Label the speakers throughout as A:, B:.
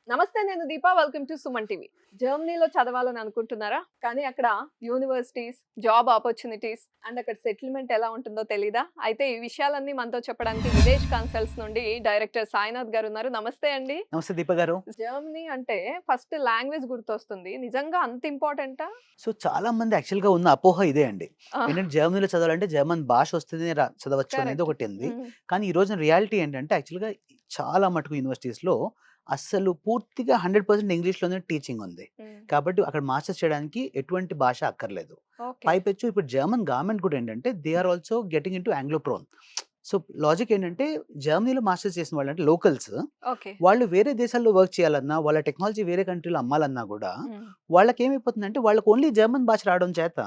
A: నమస్తే, నేను Deepa. Welcome to Suman TV. జర్మనీలో చదవాలని అనుకుంటున్నారా? కానీ అక్కడ యూనివర్సిటీస్, జాబ్ ఆపర్చునిటీస్ అండ్ అక్కడ సెటిల్మెంట్ ఎలా ఉంటుందో తెలీదా? అయితే ఈ విషయాలన్నీ మనతో చెప్పడానికి విదేశ్ కన్సల్ట్స్ నుండి డైరెక్టర్ సాయినాథ్ గారు ఉన్నారు. నమస్తే అండి.
B: నమస్తే దీప గారు.
A: జర్మనీ అంటే ఫస్ట్ లాంగ్వేజ్ గుర్తొస్తుంది. నిజంగా అంత ఇంపార్టెంటా?
B: సో చాలా మంది యాక్చువల్‌గా ఉన్న అపోహ ఇదే అండి.
A: ఆ!
B: ఏంటంటే జర్మనీలో చదవాలంటే జర్మన్ భాష వస్తేనే చదవచ్చు అనేది
A: కరెక్ట్.
B: ఒకటుంది.
A: హ్మ్.
B: కానీ ఈ రోజున రియాలిటీ ఏంటంటే యాక్చువల్‌గా చాలా మటుకు యూనివర్సిటీస్‌లో అస్సలు పూర్తిగా 100% ఇంగ్లీష్‌లోనే టీచింగ్ ఉంది.
A: హ్మ్.
B: కాబట్టి అక్కడ మాస్టర్స్ చేయడానికి ఎటువంటి భాష అక్కర్లేదు.
A: ఓకే.
B: పైపెచ్చు ఇప్పుడు జర్మన్ గవర్నమెంట్ కూడా ఏంటంటే they are also getting into anglophone. So logic ఏంటంటే జర్మనీలో మాస్టర్స్ చేసిన వాళ్ళంటే లోకల్స్
A: ఓకే.
B: వాళ్ళు వేరే దేశాల్లో వర్క్ చేయాలన్నా, వాళ్ళ టెక్నాలజీ వేరే కంట్రీలో అమ్మాలన్నా గూడా,
A: హ్మ్.
B: వాళ్ళకేమైపోతుందంటే వాళ్ళకి ఓన్లీ జర్మన్ భాష రావడం చేత,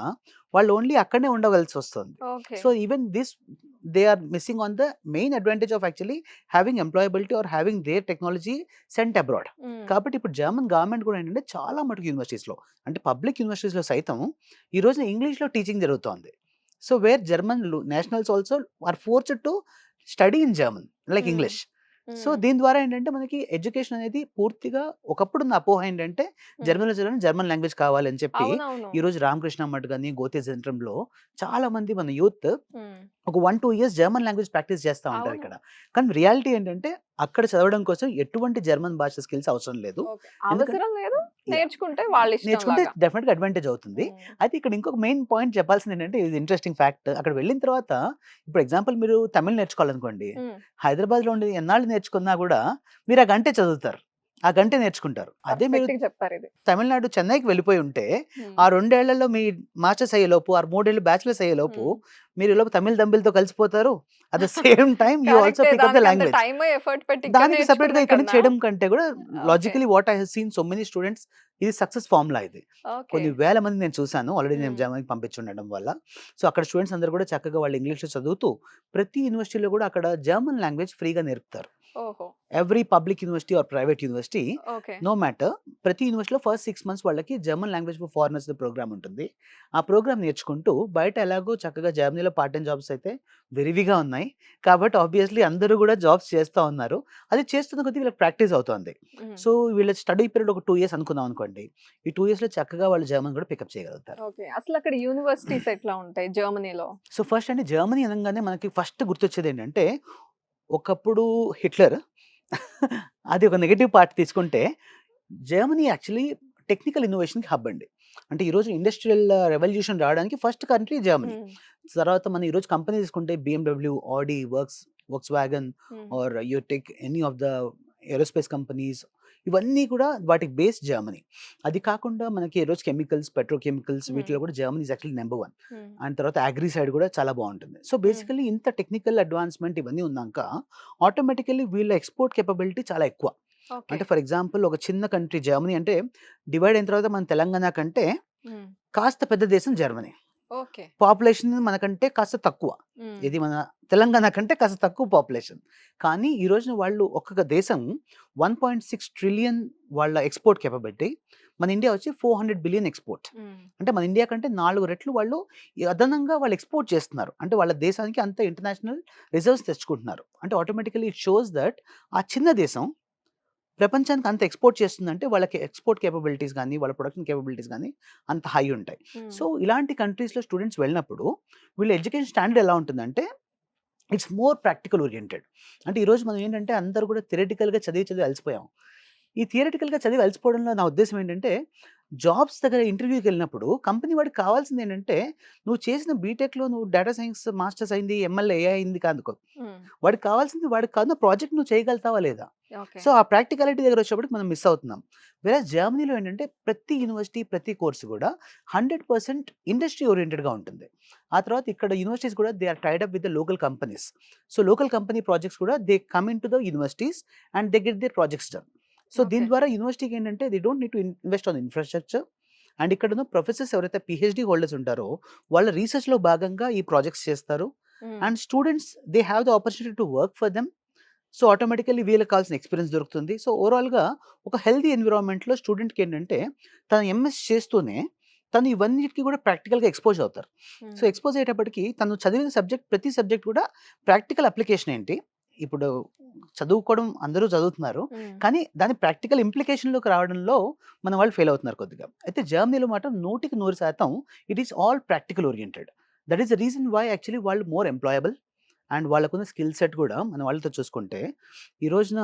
B: వాళ్ళు ఓన్లీ అక్కడనే ఉండవలసొస్తుంది.
A: Okay.
B: So, even this they are missing on the main advantage of actually having employability or having their technology sent abroad.
A: Hmm.
B: కాబట్టి ఇప్పుడు జర్మన్ గవర్నమెంట్ కూడా ఏంటంటే చాలా మటుకు యూనివర్సిటీస్‌లో అంటే పబ్లిక్ యూనివర్సిటీస్‌లో సైతం ఈ రోజున ఇంగ్లీష్‌లో టీచింగ్ జరుగుతోంది. So, where German nationals also are forced to study in German like
A: hmm.
B: English. So,
A: hmm.
B: దీని ద్వారా ఏంటంటే మనకి ఎడ్యుకేషన్ అనేది పూర్తిగా ఒకప్పుడున్న అపోహ ఏంటంటే
A: హ్మ్.
B: జర్మనీలో చదవాలంటే జర్మన్ లాంగ్వేజ్ కావాలని చెప్పి
A: అవునవును.
B: ఈరోజు రామకృష్ణ మఠ్ గాని, గోతే సెంట్రమ్‌లో చాలా మంది మన యూత్
A: హ్మ్.
B: ఒక 1, 2 ఇయర్స్ జర్మన్ లాంగ్వేజ్ ప్రాక్టీస్ చేస్తా
A: అవును.
B: ఉంటారిక్కడ. కానీ రియాలిటీ ఏంటంటే అక్కడ చదవడం కోసం ఎటువంటి జర్మన్ భాష స్కిల్స్ అవసరం లేదు.
A: ఓకే.
B: ఎందుకంటే
A: అవసరం లేదు.
B: యాహ్!
A: నేర్చుకుంటే
B: నేర్చుకుంటే
A: వాళ్ళిష్టంలాగా.
B: డెఫినిట్‌గా అడ్వాంటేజ్ అవుతుంది.
A: హ్మ్.
B: అయితే ఇక్కడ ఇంకొక మెయిన్ పాయింట్ చెప్పాల్సిందేంటంటే ఇది ఇంట్రెస్టింగ్ ఫ్యాక్ట్. అక్కడ వెళ్ళిన తర్వాత ఇప్పుడు ఎగ్జాంపుల్ మీరు తమిళ్ నేర్చుకోవాలనుకోండి.
A: హ్మ్.
B: హైదరాబాద్‌లో ఉండి ఎన్నాళ్ళు నేర్చుకున్నా గూడా మీరు ఆ గంటే చదువుతారు. ఆ గంటే నేర్చుకుంటారు. అదే మీరు
A: పర్ఫెక్ట్‌గా చెప్పారిది.
B: తమిళనాడు, చెన్నైకి వెళ్ళిపోయి ఉంటే,
A: హ్మ్.
B: ఆ 2 ఏళ్లలో మీ మాస్టర్స్ అయ్యేలోపు, ఆర్ 3 ఏళ్ళు బ్యాచిలర్స్ అయ్యేలోపు,
A: హ్మ్.
B: మీరు ఈలోపు తమిళ్ దంబిలతో కలిసిపోతారు. At the same time you also
A: కరెక్టే.
B: పిక్ అప్ ద
A: దానికంత
B: లాంగ్వేజ్.
A: టైము, ఎఫర్ట్ పెట్టి ఇక్కడ
B: దానికి సెపరేట్‌గా
A: నేర్చుకునే
B: ఇక్కడి నుంచి
A: కన్నా
B: చేయడం కంటే కూడా
A: okay.
B: Logically what I have seen so many students ఇది సక్సెస్ ఫార్ములా ఇది.
A: ఓకే.
B: కొన్ని వేల మంది నేను చూసాను. ఆల్రెడీ నేను
A: హ్మ్.
B: జర్మనీకి పంపించుండడం వల్ల. సో, అక్కడ స్టూడెంట్స్ అందరూ కూడా చక్కగా వాళ్ళు ఇంగ్లీష్‌లో చదువుతూ, ప్రతి యూనివర్సిటీలో కూడా అక్కడ జర్మన్ లాంగ్వేజ్ ఫ్రీగా నేర్పుతారు.
A: ఓహో!
B: Every public university or private university
A: okay.
B: No matter ప్రతి యూనివర్సిటీలో ఫస్ట్ 6 మంత్స్ వాళ్ళకి German language for foreigners program ఉంటుంది. ఆ ప్రోగ్రామ్ నేర్చుకుంటూ బయట ఎలాగో చక్కగా జర్మనీలో పార్ట్ టైమ్ జాబ్స్ అయితే విరివిగా ఉన్నాయి. కాబట్టి ఆబ్వియస్లీ అందరూ కూడా జాబ్స్ చేస్తా ఉన్నారు. అది చేస్తున్న కొద్దీ వీళ్ళకి ప్రాక్టీస్ అవుతోంది.
A: హ్మ్.
B: సో, వీళ్ళ స్టడీ పీరియడ్ ఒక 2 ఇయర్స్ అనుకుందాం అనుకోండి. ఈ 2 ఇయర్స్‌లో చక్కగా వాళ్ళు జర్మన్ కూడా పికప్ చేయగలుగుతారు.
A: ఓకే. అసలక్కడ యూనివర్సిటీస్ ఎట్లా ఉంటాయి జర్మనీలో?
B: సో, ఫస్ట్ అంటే జర్మనీ అనంగానే మనకి ఫస్ట్ గుర్తొచ్చేదేంటంటే, ఒకప్పుడు హిట్లర్ అది ఒక నెగెటివ్ పార్ట్ తీసుకుంటే, జర్మనీ యాక్చువల్లీ టెక్నికల్ ఇన్నోవేషన్‌కి హబ్ అండి. అంటే ఈరోజు ఇండస్ట్రియల్ రెవల్యూషన్ రావడానికి ఫస్ట్ కంట్రీ జర్మనీ.
A: హ్మ్.
B: తర్వాత మనం ఈరోజు కంపెనీ తీసుకుంటే BMW, Audi, Volkswagen
A: hmm.
B: Are you take any of the aerospace companies ఇవన్నీ కూడా వాటికి బేస్ జర్మనీ. అది కాకుండా మనకి ఈరోజు కెమికల్స్, పెట్రోకెమికల్స్
A: హ్మ్.
B: వీటిలో కూడా జర్మనీ ఈస్ యాక్చువల్లీ నంబర్ 1.
A: హ్మ్.
B: అండ్ తర్వాత అగ్రి సైడ్ కూడా చాలా బావుంటుంది. సో,
A: హ్మ్.
B: బేసికల్లీ ఇంత టెక్నికల్ అడ్వాన్స్‌మెంట్ ఇవన్నీ ఉన్నాక ఆటోమేటికల్లీ వీళ్ళ ఎక్స్‌పోర్ట్ కేపబిలిటీ చాలా ఎక్కువ.
A: ఓకే.
B: అంటే ఫర్ ఎగ్జాంపుల్ ఒక చిన్న కంట్రీ జర్మనీ అంటే డివైడ్ అయిన తర్వాత మన తెలంగాణ కంటే
A: హ్మ్.
B: కాస్త పెద్ద దేశం జర్మనీ.
A: ఓకే.
B: పాపులేషన్ మనకంటే కాస్త తక్కువ.
A: హ్మ్.
B: ఇది మన తెలంగాణ కంటే కాస్త తక్కువ పాపులేషన్. కానీ ఈ రోజున వాళ్ళు ఒక్కొక్క దేశం 1.6 ట్రిలియన్ వాళ్ళ ఎక్స్‌పోర్ట్ కేపబిలిటీ. మన ఇండియా వచ్చి 400 బిలియన్ ఎక్స్‌పోర్ట్.
A: హ్మ్.
B: అంటే మన ఇండియా కంటే 4 రెట్లు వాళ్ళు ఈ అదనంగా వాళ్ళు ఎక్స్‌పోర్ట్ చేస్తున్నారు. అంటే వాళ్ళ దేశానికి అంత ఇంటర్నేషనల్ రిజర్వ్స్ తెచ్చుకుంటున్నారు. అంటే ఆటోమేటికల్లీ ఇట్ షోస్ థట్ ఆ చిన్న దేశం ప్రపంచానికి అంత ఎక్స్‌పోర్ట్ చేస్తుందంటే వాళ్ళకి ఎక్స్‌పోర్ట్ కేపబిలిటీస్ గాని, వాళ్ళ ప్రొడక్షన్ కేపబిలిటీస్ గాని అంత హై ఉంటాయి.
A: హ్మ్.
B: సో, ఇలాంటి కంట్రీస్‌లో స్టూడెంట్స్ వెళ్ళినప్పుడు వీళ్ళ ఎడ్యుకేషన్ స్టాండర్డ్ ఎలా ఉంటుందంటే ఇట్స్ మోర్ ప్రాక్టికల్ ఓరియెంటెడ్. అంటే ఈరోజు మనం ఏంటంటే అందరూ కూడా థియరిటికల్‌గా చదివి చదివి అలసిపోయాం. ఈ థియరిటికల్‌గా చదివి అలసిపోవడంలో నా ఉద్దేశ్యం ఏంటంటే, జాబ్స్ దగ్గర ఇంటర్వ్యూకెళ్ళినప్పుడు కంపెనీ వాడికి కావాల్సిందేంటంటే, నువ్వు చేసిన బీటెక్‌లో నువ్వు డేటా సైన్స్ మాస్టర్స్ అయింది, ఎంఎల్, ఏఐ అయింది కాదు.
A: హ్మ్.
B: వాడికి కావాల్సింది వాడికి కావాల్సిన ప్రాజెక్ట్ నువ్వు చేయగలుగుతావా లేదా?
A: ఓకే.
B: సో, ఆ ప్రాక్టికాలిటీ దగ్గరొచ్చేప్పటికి మనం మిస్ అవుతున్నాం. వేరేస్ జర్మనీలో ఏంటంటే ప్రతి యూనివర్సిటీ, ప్రతి కోర్స్ కూడా 100% ఇండస్ట్రీ ఓరియెంటెడ్‌గా ఉంటుంది. ఆ తర్వాత ఇక్కడ యూనివర్సిటీస్ కూడా they are tied up with the local companies. So, local company projects కూడా they come into the universities and they get their projects done. So, దీని
A: ఓకే.
B: ద్వారా యూనివర్సిటీకి ఏంటంటే they don't need to invest on infrastructure and ఇక్కడున్న professors ఎవరైతే PhD holders ఉంటారో, వాళ్ళ రీసెర్చ్‌లో భాగంగా ఈ ప్రాజెక్ట్స్ చేస్తారు.
A: Hmm.
B: And students they have the opportunity to work for them. So, automatically వీళ్ళకి కావాల్సిన ఎక్స్‌పీరియన్స్ దొరుకుతుంది. సో, ఓవరాల్‌గా ఒక హెల్తీ ఎన్విరాన్మెంట్‌లో స్టూడెంట్‌కేంటంటే తను ఎంఎస్ చేస్తూనే తను ఇవన్నిటికి కూడా ప్రాక్టికల్‌గా ఎక్స్‌పోజ్ అవుతారు. సో,
A: హ్మ్.
B: ఎక్స్‌పోజ్ అయ్యేటప్పటికి తను చదివిన సబ్జెక్ట్ ప్రతి సబ్జెక్ట్ కూడా ప్రాక్టికల్ అప్లికేషన్ ఏంటి? ఇప్పుడు చదువుకోవడం అందరూ చదువుతున్నారు.
A: హ్మ్.
B: కానీ దాని ప్రాక్టికల్ ఇంప్లికేషన్‌లోకి రావడంలో మన వాళ్ళు ఫెయిల్ అవుతున్నారు కొద్దిగా. అయితే జర్మనీలో మాత్రం 100% it is all practical oriented. That is the reason why actually వాళ్ళు మోర్ ఎంప్లాయబుల్ అండ్ వాళ్ళకున్న స్కిల్ సెట్ కూడా మన వాళ్ళతో చూసుకుంటే ఈ రోజున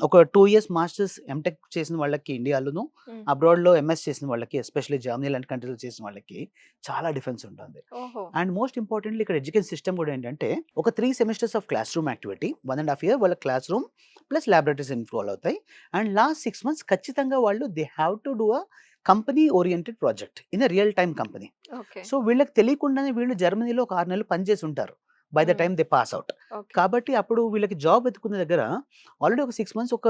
B: ఒక 2 ఇయర్స్ మాస్టర్స్ ఎంటెక్ చేసిన వాళ్ళకి ఇండియాలోను,
A: హ్మ్.
B: అబ్రాడ్‌లో ఎంఎస్ చేసిన వాళ్ళకి ఎస్పెషల్లీ జర్మనీ లాంటి కంట్రీస్‌లో చేసిన వాళ్ళకి చాలా డిఫరెన్స్ ఉంటుంది.
A: ఓహో!
B: అండ్ మోస్ట్ ఇంపార్టెంట్‌లీ ఇక్కడ ఎడ్యుకేషన్ సిస్టమ్ కూడా ఏంటంటే ఒక 3 semesters of classroom activity 1 ½ year వాళ్ళ classroom plus laboratories involve అవుతాయి. అండ్ లాస్ట్ 6 మంత్స్ ఖచ్చితంగా వాళ్ళు they have to do a company oriented project in a real time company.
A: Okay.
B: So వీళ్ళకి తెలియకుండానే వీళ్ళు జర్మనీలో ఒక 6 నెలలు పనిచేసి ఉంటారు by the
A: hmm.
B: Time they pass out.
A: Okay.
B: కాబట్టి అప్పుడు వీళ్ళకి జాబ్ వెతుకునే దగ్గర ఆల్రెడీ ఒక 6 మంత్స్ ఒక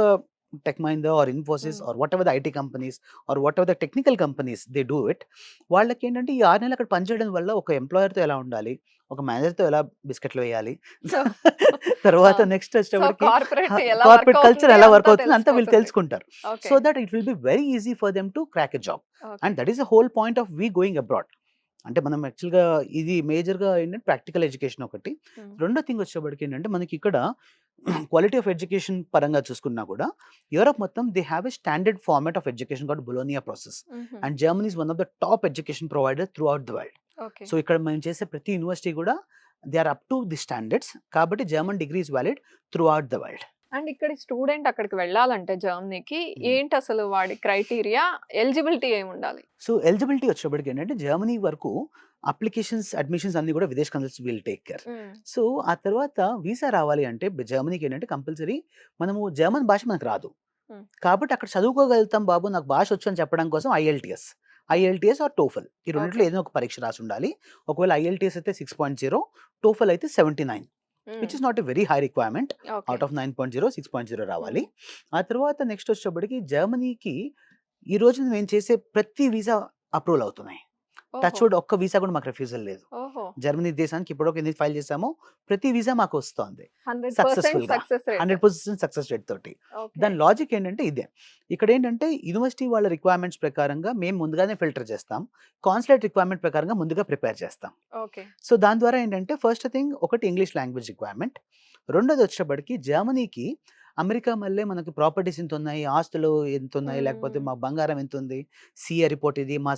B: tech Mahindra or Infosys
A: hmm.
B: Or whatever the IT companies or whatever the technical companies they do it. వాళ్ళకేంటంటే ఈ 6 నెలలు అక్కడ పనిచేయడం వల్ల ఒక ఎంప్లాయర్‌తో ఎలా ఉండాలి, ఒక మేనేజర్‌తో ఎలా బిస్కెట్లు వేయాలి,
A: సో ఆ!
B: తర్వాత నెక్స్ట్
A: సో,
B: వచ్చేటప్పటికి
A: కార్పొరేట్ ఎలా వర్క్
B: కార్పొరేట్ కల్చర్
A: అవుతుంది
B: ఎలా వర్క్
A: అంతా
B: అవుతుంది అంతా వీళ్ళు
A: తెలిసిపోతుంది.
B: తెలుసుకుంటారు.
A: Okay.
B: So that it will be very easy for them to crack a job.
A: Okay.
B: And that is the whole point of we going abroad. అంటే మనం యాక్చువల్‌గా ఇది మేజర్‌గా ఏంటంటే ప్రాక్టికల్ ఎడ్యుకేషన్ ఒకటి.
A: హ్మ్.
B: రెండో థింగ్ వచ్చేప్పటికి ఏంటంటే మనకి ఇక్కడ క్వాలిటీ ఆఫ్ ఎడ్యుకేషన్ పరంగా చూసుకున్నా కూడా యూరోప్ మొత్తం they have a standard format of education called Bologna process.
A: హుహు.
B: And Germany is one of the top education provider throughout the world.
A: Okay.
B: So ఇక్కడ మేము చేసే ప్రతి యూనివర్సిటీ కూడా they are up to the standards. కాబట్టి German degree is valid throughout the world.
A: And ఇక్కడి student అక్కడికి వెళ్ళాలంటే జర్మనీకి
B: హ్మ్.
A: ఏంటసలు వాడి క్రైటీరియా? ఎలిజిబిలిటీ ఏముండాలి?
B: సో ఎలిజిబిలిటీ వచ్చేప్పటికి ఏంటంటే జర్మనీ వరకు అప్లికేషన్స్, అడ్మిషన్స్ అన్నీ కూడా విదేశ్ కన్సల్స్ విల్ టేక్ కేర్.
A: హ్మ్.
B: సో ఆ తర్వాత వీసా రావాలి అంటే జర్మనీకి ఏంటంటే కంపల్సరీ మనము జర్మన్ భాష మనకు రాదు.
A: హ్మ్.
B: కాబట్టి అక్కడ చదువుకోగలుగుతాం బాబు నాకు భాష వచ్చు అని చెప్పడం కోసం ఐఎల్టీఎస్. ఐఎల్టీఎస్ ఆర్ టోఫెల్ ఈ రెండిట్లో
A: ఓకే.
B: ఏదైనా ఒక పరీక్ష రాసి ఉండాలి. ఒకవేళ ఐఎల్టీఎస్ అయితే 6.0, టోఫెల్ అయితే 79
A: హ్మ్.
B: Which is not a very high requirement.
A: Okay.
B: Out of 9.0 6.0 రావాలి.
A: హ్మ్.
B: ఆ తర్వాత నెక్స్ట్ వచ్చేటప్పటికి జర్మనీకి ఈ రోజు మేము చేసే ప్రతి వీసా అప్రూవల్ అవుతున్నాయి. టచ్
A: ఓహో!
B: వుడ్ ఒక్క వీసా కూడా మాకు రిఫ్యూజల్ లేదు.
A: ఓహో!
B: జర్మనీ దేశానికి ఇప్పటివరకు ఎన్ని ఫైల్ చేసామో ప్రతి వీసా మాకు వస్తోంది
A: 100%
B: సక్సెస్‌ఫుల్‌గా.
A: Success rate.
B: 100% సక్సెస్ రేట్ తోటి.
A: ఓకే.
B: దాని లాజిక్ ఏంటంటే ఇదే. ఇక్కడేంటంటే యూనివర్సిటీ వాళ్ళ రిక్వైర్మెంట్స్ ప్రకారంగా మేము ముందుగానే ఫిల్టర్ చేస్తాం. కాన్సులేట్ రిక్వైర్మెంట్ ప్రకారంగా ముందుగా ప్రిపేర్ చేస్తాం.
A: ఓకే.
B: సో దాని ద్వారా ఏంటంటే ఫస్ట్ థింగ్ ఒకటి ఇంగ్లీష్ లాంగ్వేజ్ రిక్వైర్మెంట్. రెండోది వచ్చేటప్పటికి జర్మనీకి అమెరికా మళ్ళీ మనకి ప్రాపర్టీస్ ఇంతున్నాయి, ఆస్తులు ఎంతున్నాయి, లేకపోతే
A: హ్మ్.
B: మా బంగారం ఎంతుంది, సీఏ రిపోర్ట్ ఇది, మా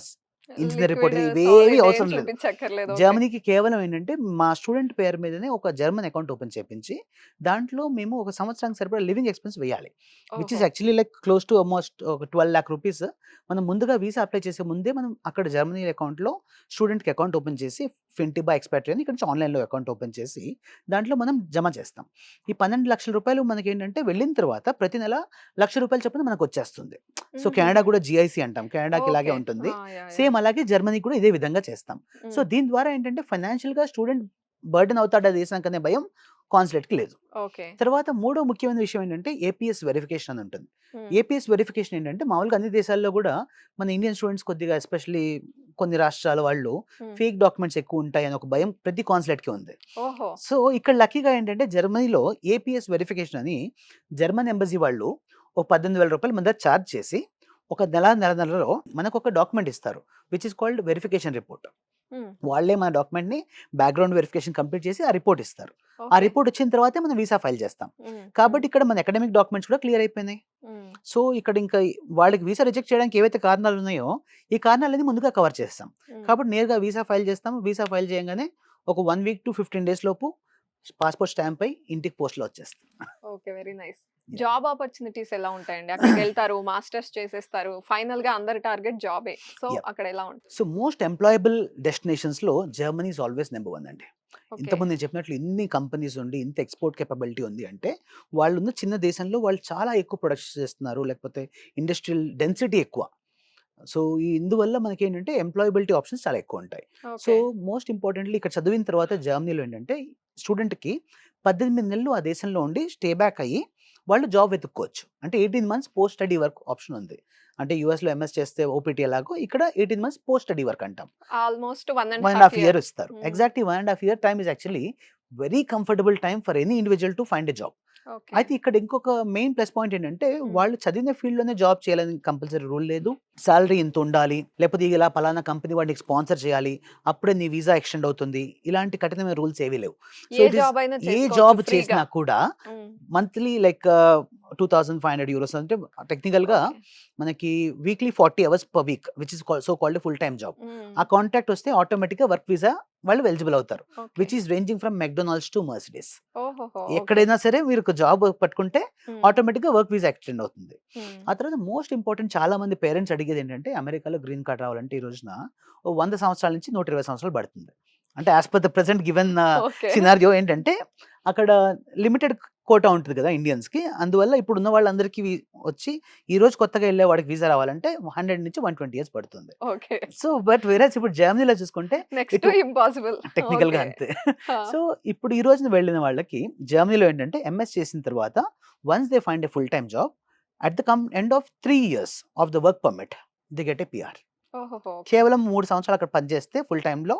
B: ఇంజినీర్ రిపోర్ట్
A: లిక్విడ్,
B: ఇది ఇవేవి
A: సాలిడ్ ఏం
B: అవసరం లేదు.
A: చూపించక్కర్లేదు. ఓకే.
B: జర్మనీకి కేవలం ఏంటంటే మా స్టూడెంట్ పేరు మీదనే ఒక జర్మన్ అకౌంట్ ఓపెన్ చేపించి, దాంట్లో మేము ఒక సంవత్సరానికి సరిపడా లివింగ్ ఎక్స్‌పెన్స్ వేయాలి. విచ్
A: ఓహో!
B: Is actually like close to almost ఒక 12,00,000 రూపీస్. మనం ముందుగా వీసా అప్లై చేసే ముందే మనం అక్కడ జర్మనీ అకౌంట్‌లో స్టూడెంట్‌కి అకౌంట్ ఓపెన్ చేసి ఫిన్టిబా ఎక్స్‌పేట్రీ అని ఇక్కడ నుంచి ఆన్‌లైన్‌లో అకౌంట్ ఓపెన్ చేసి దాంట్లో మనం జమ చేస్తాం. ఈ 12,00,000 రూపాయలు మనకేంటంటే వెళ్ళిన తర్వాత ప్రతి నెల రూ. 1,00,000 చొప్పున మనకొచ్చేస్తుంది. సో కెనడా
A: హుహుహు.
B: కూడా జీఐసీ అంటాం. కెనడాకి ఇలాగే
A: ఓకే.
B: ఉంటుంది.
A: ఆ! యాహ్! యాహ్!
B: సేమ్ అలాగే జర్మనీ కూడా ఇదే విధంగా చేస్తాం. So
A: hmm.
B: దీని ద్వారా ఏంటంటే ఫైనాన్షియల్‌గా స్టూడెంట్ బర్డెన్ అవుతాడా దేశానికి అనే భయం కాన్సులేట్‌కి లేదు.
A: ఓకే.
B: తర్వాత మూడో ముఖ్యమైన విషయం ఏంటంటే ఏపీఎస్ వెరిఫికేషన్ అని ఉంటుంది.
A: హ్మ్.
B: ఏపీఎస్ వెరిఫికేషన్ ఏంటంటే మామూలుగా అన్ని దేశాల్లో కూడా మన ఇండియన్ స్టూడెంట్స్ కొద్దిగా ఎస్పెషల్లీ కొన్ని రాష్ట్రాల వాళ్ళు
A: హ్మ్.
B: ఫేక్ డాక్యుమెంట్స్ ఎక్కువ ఉంటాయి అని ఒక భయం ప్రతి కాన్సులేట్‌కి ఉంది.
A: ఓహో!
B: సో ఇక్కడ లక్కీగా ఏంటంటే జర్మనీలో ఏపీఎస్ వెరిఫికేషన్ అని జర్మన్ ఎంబసీ వాళ్ళు ఓ రూ. 18,000 మన దగ్గర చార్జ్ చేసి ఒక నెలలో మనకొక డాక్యుమెంట్ ఇస్తారు. Which is called verification report.
A: హ్మ్.
B: వాళ్ళే మన డాక్యుమెంట్‌ని బ్యాక్‌గ్రౌండ్ వెరిఫికేషన్ కంప్లీట్ చేసి ఆ రిపోర్ట్ ఇస్తారు. ఆ
A: ఓకే.
B: రిపోర్ట్ వచ్చిన తర్వాతే మనం వీసా ఫైల్ చేస్తాం.
A: హ్మ్. హ్మ్.
B: కాబట్టి ఇక్కడ మన అకాడమిక్ డాక్యుమెంట్స్ కూడా క్లియర్ అయిపోయినాయి.
A: హ్మ్.
B: సో ఇక్కడ ఇంకా వాళ్ళకి వీసా రిజెక్ట్ చేయడానికి ఏవైతే కారణాలు ఉన్నాయో, ఈ కారణాలన్నీ ముందుగా కవర్ చేస్తాం.
A: హ్మ్.
B: కాబట్టి నేరుగా వీసా ఫైల్ చేస్తాము. వీసా ఫైల్ చేయంగానే ఒక 1 వీక్ టు 15 డేస్ లోపు పాస్‌పోర్ట్ స్టాంప్ అయ్యి ఇంటికి పోస్ట్‌లో వచ్చేస్తుంది.
A: Okay. Very nice.
B: Yeah!
A: Job opportunities ఎలా ఉంటాయండి? అక్కడికెళ్తారు, మాస్టర్స్ చేసేస్తారు. ఫైనల్‌గా అందరి టార్గెట్ జాబే. So,
B: yeah!
A: అక్కడ ఎలా ఉంటుంది?
B: సో మోస్ట్ ఎంప్లాయబుల్ డెస్టినేషన్స్‌లో జర్మనీ ఈస్ ఆల్వేస్ నంబర్ 1 అండి.
A: ఓకే.
B: ఇంతకుముందు నేను చెప్పినట్లు ఇన్ని కంపెనీస్ ఉండి, ఇంత ఎక్స్‌పోర్ట్ కేపబిలిటీ ఉంది అంటే, వాళ్ళున్న చిన్న దేశంలో వాళ్ళు చాలా ఎక్కువ ప్రొడక్షన్ చేస్తున్నారు. లేకపోతే ఇండస్ట్రియల్ డెన్సిటీ ఎక్కువ. సో, ఇందువల్ల మనకేంటంటే ఎంప్లాయబిలిటీ ఆప్షన్స్ చాలా ఎక్కువుంటాయి. So,
A: okay.
B: మోస్ట్ ఇంపార్టెంట్‌లీ ఇక్కడ చదివిన తర్వాత జర్మనీలో ఏంటంటే, స్టూడెంట్‌కి 18 నెలలు ఆ దేశంలో ఉండి స్టే బ్యాక్ అయ్యి, వాళ్ళు జాబ్ వెతుక్కోవచ్చు. అంటే 18 months post study work option ఉంది. అంటే యూఎస్లో ఎంఎస్ చేస్తే ఓపీటీ ఎలాగో ఇక్కడ 18 months పోస్ట్ స్టడీ వర్క్ అంటాం.
A: ఆల్మోస్ట్
B: 1.5 year ఇస్తారు.
A: Hmm.
B: Exactly 1.5 year time is actually very comfortable time for any individual to find a job.
A: Okay.
B: అయితే ఇక్కడ ఇంకొక మెయిన్ ప్లస్ పాయింట్ ఏంటంటే వాళ్ళు చదివిన ఫీల్డ్ లోనే జాబ్ చేయాలని కంపల్సరీ రూల్ లేదు. సాలరీ ఇంత ఉండాలి, లేకపోతే ఇలా పలానా కంపెనీ వాడికి స్పాన్సర్ చేయాలి, అప్పుడే నీ వీసా ఎక్స్టెండ్ అవుతుంది, ఇలాంటి కఠినమైన రూల్స్ ఏవీ లేవు. So
A: A
B: it is
A: job అయినా
B: ఏ
A: చేసుకోవచ్చు
B: జాబ్
A: ఫ్రీగా.
B: చేసినా కూడా మంత్లీ లైక్ 2500 euros అంటే టెక్నికల్ గా మనకి weekly 40 hours per week which is so called full time job. ఆ కాంట్రాక్ట్ వస్తే ఆటోమేటిక్ గా వర్క్ వీసా వాళ్ళు ఎలిజిబుల్ అవుతారు, which is ranging from McDonald's to Mercedes. ఎక్కడైనా సరే మీరు ఒక జాబ్ పట్టుకుంటే ఆటోమేటిక్ గా వర్క్ వీసా ఎక్స్టెండ్ అవుతుంది. ఆ తర్వాత మోస్ట్ ఇంపార్టెంట్, చాలా మంది పేరెంట్స్ అడిగేది ఏంటంటే అమెరికాలో గ్రీన్ కార్డ్ రావాలంటే ఈ రోజున 100 సంవత్సరాల నుంచి 120 సంవత్సరాలు పడుతుంది. అంటే as per the present given scenario ఏంటంటే అక్కడ లిమిటెడ్ కోటా ఉంటుంది కదా ఇండియన్స్ కి, అందువల్ల ఇప్పుడు ఉన్న వాళ్ళందరికీ వచ్చి ఈ రోజు కొత్తగా వెళ్ళే వాడికి వీసా రావాలంటే 100 నుంచి 120 years పడుతుంది. సో బట్ వేరేస్ ఇప్పుడు జర్మనీలో చూసుకుంటే
A: ఇంపాసిబుల్
B: టెక్నికల్ గా అంతే. సో ఇప్పుడు ఈ రోజున వెళ్ళిన వాళ్ళకి జర్మనీలో ఏంటంటే ఎంఎస్ చేసిన తర్వాత once they find a full time job at the end of 3 years of the work permit they get a PR. కేవలం 3 సంవత్సరాలు అక్కడ పనిచేస్తే ఫుల్ టైమ్ లో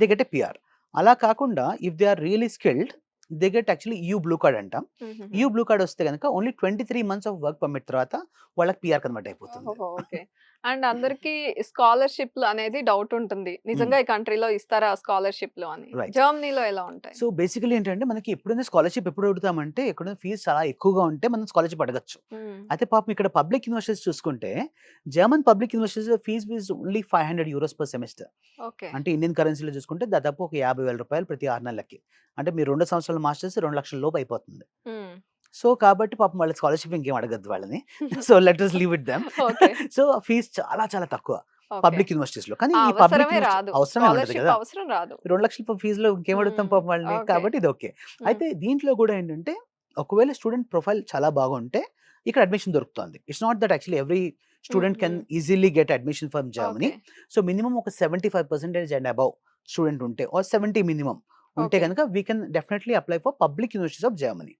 B: దే గెట్ ఎ పిఆర్. అలా కాకుండా if they are really skilled they get actually EU blue card అంటాం. EU blue card వస్తే కనుక only 23 months of work permit తర్వాత వాళ్ళకి పిఆర్ కన్వర్ట్ అయిపోతుంది.
A: ఓకే. అండ్ అందరికి స్కాలర్షిప్ అనేది డౌట్ ఉంటుంది, నిజంగా ఈ కంట్రీలో ఇస్తారా స్కాలర్షిప్ అని?
B: Right.
A: జర్మనీలో ఎలా ఉంటాయి?
B: సో బేసికలీ ఏంటంటే మనకి ఎప్పుడైనా స్కాలర్షిప్ ఎప్పుడు అడుగుతామంటే ఎక్కడైనా ఫీజు చాలా ఎక్కువగా ఉంటే మనం స్కాలర్షిప్ అడగచ్చు. అయితే పాపం ఇక్కడ పబ్లిక్ యూనివర్సిటీస్ చూసుకుంటే German public universities fees is only 500 euros per semester.
A: Okay.
B: అంటే ఇండియన్ కరెన్సీలో చూసుకుంటే దాదాపు ఒక 50,000 రూపాయలు ప్రతి 6 నెలలకి. అంటే మీరు 2 సంవత్సరాల మాస్టర్స్ 2 లక్షల లోపు అయిపోతుంది. సో కాబట్టి పాపం వాళ్ళ స్కాలర్షిప్ ఇంకేం అడగద్దు వాళ్ళని. So let us leave it them. So fees చాలా చాలా తక్కువ పబ్లిక్ యూనివర్సిటీస్ లో. కానీ ఈ పబ్లిక్ అవసరమే ఉండదు కదా,
A: అవసరం రాదు.
B: 2 లక్షల ఫీజులో ఇంకేం అడుగుతాం పాపం వాళ్ళని. కాబట్టి ఇది ఓకే. అయితే దీంట్లో కూడా ఏంటంటే ఒకవేళ స్టూడెంట్ ప్రొఫైల్ చాలా బాగుంటే ఇక్కడ అడ్మిషన్ దొరుకుతుంది. It's not that actually every student can easily get admission from Germany. So minimum ఒక 75% అండ్ అబౌవ్ స్టూడెంట్ ఉంటే ఆర్ 70 మినిమం ఉంటే కనుక we can definitely apply for public universities of Germany.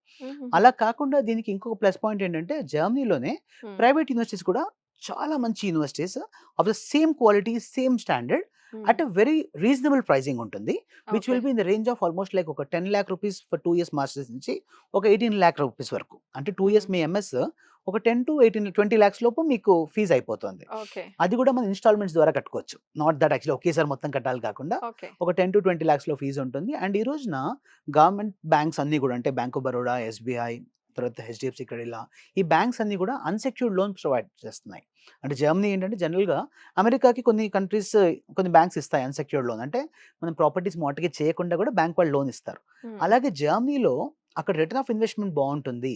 B: అలా కాకుండా దీనికి ఇంకొక ప్లస్ పాయింట్ ఏంటంటే జర్మనీలోనే ప్రైవేట్ యూనివర్సిటీస్ కూడా చాలా మంచి universities of the same quality same standard at a very reasonable pricing ఉంటుంది, which will be in the range of almost like ఒక 10 lakh rupees for 2 years masters నుంచి ఒక 18 lakh rupees వరకు. అంటే 2 years మీ MS ఒక 10 to 18 20 lakhs లోపు మీకు fee అయిపోతుంది. అది కూడా మనం ఇన్స్టాల్మెంట్స్ ద్వారా కట్టుకోవచ్చు, నాట్ దట్ యాక్చువల్లీ ఒకేసారి మొత్తం కట్టాలి కాకుండా ఒక 10 to 20 lakhs లో ఫీజు ఉంటుంది. అండ్ ఈ రోజున గవర్నమెంట్ బ్యాంక్స్ అన్ని కూడా అంటే బ్యాంక్ ఆఫ్ బరోడా, ఎస్బీఐ, తర్వాత హెచ్డిఎఫ్సి క్రెడిట్, ఈ బ్యాంక్స్ అన్ని కూడా అన్సెక్యూర్డ్ లోన్స్ ప్రొవైడ్ చేస్తున్నాయి. అంటే జర్మనీ ఏంటంటే జనరల్గా అమెరికాకి కొన్ని కంట్రీస్ కొన్ని బ్యాంక్స్ ఇస్తాయి అన్సెక్యూర్డ్ లోన్, అంటే మనం ప్రాపర్టీస్ మార్టిగేజ్ చేయకుండా కూడా బ్యాంక్ వాళ్ళు లోన్ ఇస్తారు. అలాగే జర్మనీలో అక్కడ రిటర్న్ ఆఫ్ ఇన్వెస్ట్మెంట్ బాగుంటుంది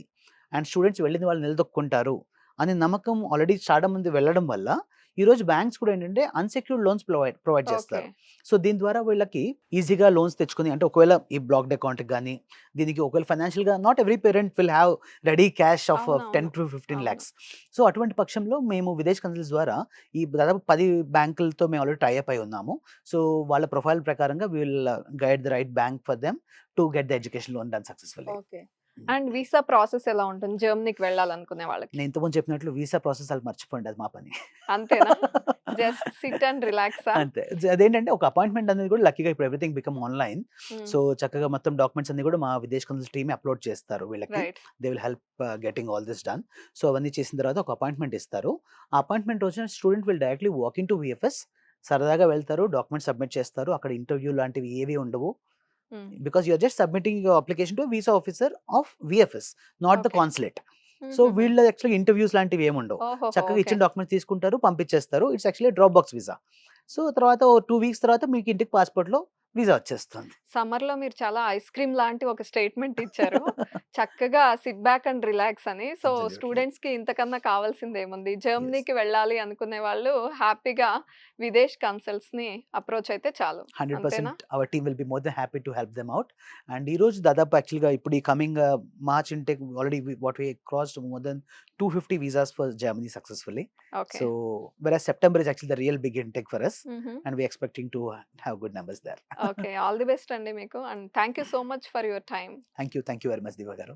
B: అండ్ స్టూడెంట్స్ వెళ్ళిన వాళ్ళు నిలదొక్కుంటారు అనే నమ్మకం ఆల్రెడీ చాలా మంది వెళ్ళడం వల్ల ఈ రోజు బ్యాంక్స్ కూడా ఏంటంటే అన్సెక్యూర్డ్ లోన్స్ ప్రొవైడ్ చేస్తారు. సో దీని ద్వారా వీళ్ళకి ఈజీగా లోన్స్ తెచ్చుకుని, అంటే ఒకవేళ ఈ బ్లాక్డ్ అకౌంట్ కానీ దీనికి ఒకవేళ ఫైనాన్షియల్ గా not every parent will have ready cash of 10 to 15 lakhs. So అటువంటి పక్షంలో మేము విదేశ్ కన్సల్స్ ద్వారా ఈ దాదాపు 10 బ్యాంకులతో మేము ఆల్రెడీ టైఅప్ అయి ఉన్నాము. సో వాళ్ళ ప్రొఫైల్ ప్రకారంగా will guide the right bank for them to get the education loan done successfully.
A: And visa process ఎలా ఉంటుంది జర్మనీకి వెళ్ళాలనుకునే వాళ్ళకి?
B: నేను ఇంతకుముందు చెప్పినట్లు వీసా ప్రాసెస్ అది మర్చిపోండి, అది మా పని.
A: అంతేనా? Just SIT and relax.
B: అంతే. అదేంటంటే ఒక అపాయింట్మెంట్ అనేది కూడా లక్కీగా ఇప్పుడు ఎవ్రీథింగ్ బికమ్ ఆన్లైన్. సో చక్కగా మొత్తం డాక్యుమెంట్స్ అన్ని కూడా మా విదేశ్ కన్సల్స్ టీమ్ అప్లోడ్ చేస్తారు వీళ్ళకి. They will help getting all this done. So అవన్నీ చేసిన తర్వాత ఒక అపాయింట్మెంట్ ఇస్తారు. ఆ అపాయింట్మెంట్ వచ్చిన student will directly walking to VFS. సరదాగా వెళ్తారు, డాక్యుమెంట్ సబ్మిట్ చేస్తారు. అక్కడ ఇంటర్వ్యూ లాంటివి ఏవి ఉండవు. Because you are just submitting your application to a visa officer of VFS, not the consulate. So వీళ్ళు యాక్చువల్గా ఇంటర్వ్యూస్ లాంటివి ఏముండవు, చక్కగా ఇచ్చిన డాక్యుమెంట్స్ తీసుకుంటారు, పంపించేస్తారు. It's actually drop box visa. So తర్వాత 2 weeks తర్వాత మీకు ఇంటికి పాస్పోర్ట్ లో వీసా వచ్చేస్తుంది.
A: సమ్మర్ లో మీరు చాలా ఐస్ క్రీమ్ లాంటి ఒక స్టేట్మెంట్ ఇచ్చారు, చక్కగా సిట్ బ్యాక్ అండ్ రిలాక్స్ అని. సో స్టూడెంట్స్ కి ఇంతకన్నా కావాల్సింది ఏముంది? జర్మనీకి వెళ్ళాలి అనుకునే వాళ్ళు హ్యాపీగా విదేశ్ కన్సల్ట్స్ ని అప్రోచ్ అయితే చాలు.
B: 100% our team will be more than happy to help them out. And ఈ రోజు దాదాపు యాక్చువల్గా ఇప్పుడు ఈ coming March intake already what we crossed more than 250 visas for Germany successfully. So whereas September is actually the real big intake for us, and we're expecting to have good numbers there.
A: Okay, all the best andi meeku, and thank you so much for your time.
B: Thank you very much Diva garu.